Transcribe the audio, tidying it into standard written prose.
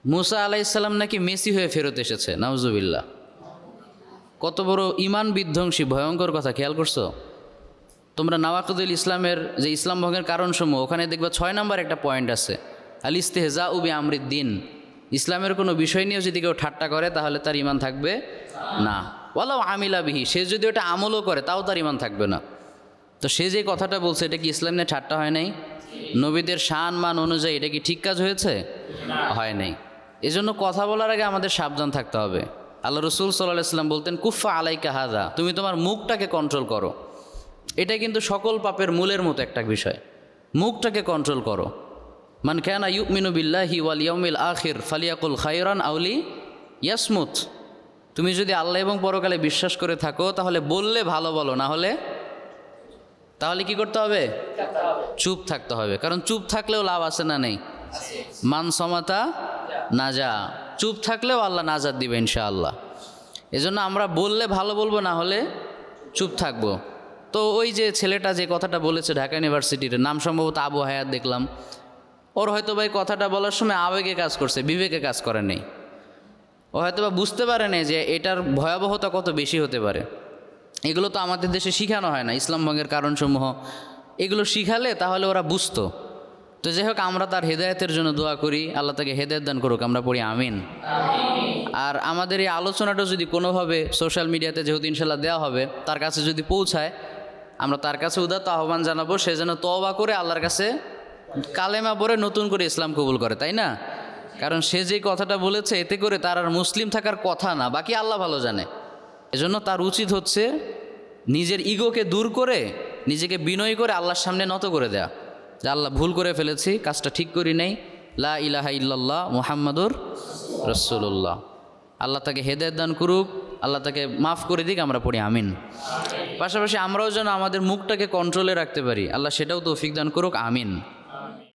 মুসা আলাইহিসসালাম নাকি মেসি হয়ে ফেরত এসেছে, নাউজুবিল্লাহ। কত বড় ইমান বিধ্বংসী ভয়ঙ্কর কথা, খেয়াল করছো? তোমরা নাওয়াকিদুল ইসলামের যে ইসলাম ভঙ্গের কারণসমূহ, ওখানে দেখবা 6 নম্বর একটা পয়েন্ট আছে, আল ইস্তেহজাউ বিআমরিদ্দিন। ইসলামের কোনো বিষয় নিয়ে যদি কেউ ঠাট্টা করে তাহলে তার ইমান থাকবে না। ওয়ালাউ আমিলা বিহি, সে যদি ওটা আমলও করে তাও তার ইমান থাকবে না। তো সে যে কথাটা বলছে এটা কি ইসলাম নিয়ে ঠাট্টা হয় নাই? নবীদের শান মান অনুযায়ী এটা কি ঠিক কাজ হয়েছে? হয় নাই। এজন্য কথা বলার আগে আমাদের সাবধান থাকতে হবে। আল্লাহ রসুল সাল্লাল্লাহু আলাইহি ওয়াসাল্লাম বলতেন, কুফা আলাইকা হাযা, তুমি তোমার মুখটাকে কন্ট্রোল করো। এটা কিন্তু সকল পাপের মূলের মতো একটা বিষয়, মুখটাকে কন্ট্রোল করো। মান কানা ইউমিনু বিল্লাহি ওয়াল ইয়াউমিল আখির ফালিয়াকুল খায়রান আও লিয়াসমুত। তুমি যদি আল্লাহ এবং পরকালে বিশ্বাস করে থাকো তাহলে বললে ভালো বলো, না হলে তাহলে কি করতে হবে? চুপ থাকতে হবে। কারণ চুপ থাকলেও লাভ আছে না নেই? মান সমাতা নাজা, চুপ থাকলেও আল্লাহ নাজাত দিবে ইনশাআল্লাহ। এজন্য আমরা বললে ভালো বলবো, না হলে চুপ থাকবো। তো ওই যে ছেলেটা যে কথাটা বলেছে ঢাকা ইউনিভার্সিটির, নাম সম্ভবত আবু হায়াত দেখলাম, ওর হয়তো ভাই কথাটা বলার সময় আবেগে কাজ করছে, বিবেকে কাজ করে নেই। ও হয়তো বা বুঝতে পারে না যে এটার ভয়াবহতা কত বেশি হতে পারে। এগুলো তো আমাদের দেশে শিখানো হয় না, ইসলাম ভঙ্গের কারণসমূহ। এগুলো শিখালে তাহলে ওরা বুঝতো। তো যাই হোক, আমরা তার হেদায়েতের জন্য দোয়া করি, আল্লাহ তাকে হেদায়েত দান করুক, আমরা পড়ি আমিন। আর আমাদের এই আলোচনাটা যদি কোনোভাবে সোশ্যাল মিডিয়াতে যেহেতু ইনশাল্লাহ দেওয়া হবে, তার কাছে যদি পৌঁছায়, আমরা তার কাছে উদাত্ত আহ্বান জানাবো সে যেন তওবা করে আল্লাহর কাছে কালেমা পড়ে নতুন করে ইসলাম কবুল করে, তাই না? কারণ সে যে কথাটা বলেছে এতে করে তার আর মুসলিম থাকার কথা না, বাকি আল্লাহ ভালো জানে। এজন্য তার উচিত হচ্ছে নিজের ইগোকে দূর করে নিজেকে বিনয় করে আল্লাহর সামনে নত করে দেয়া, যে আল্লাহ ভুল করে ফেলেছি, কাজটা ঠিক করি নাই, লা ইলাহা ইল্লাল্লাহ মুহাম্মাদুর রাসূলুল্লাহ। আল্লাহ তাকে হেদায়েত দান করুক, আল্লাহ তাকে মাফ করে দিক, আমরা পড়ি আমিন। পাশাপাশি আমরাও যেন আমাদের মুখটাকে কন্ট্রোলে রাখতে পারি, আল্লাহ সেটাও তৌফিক দান করুক, আমিন।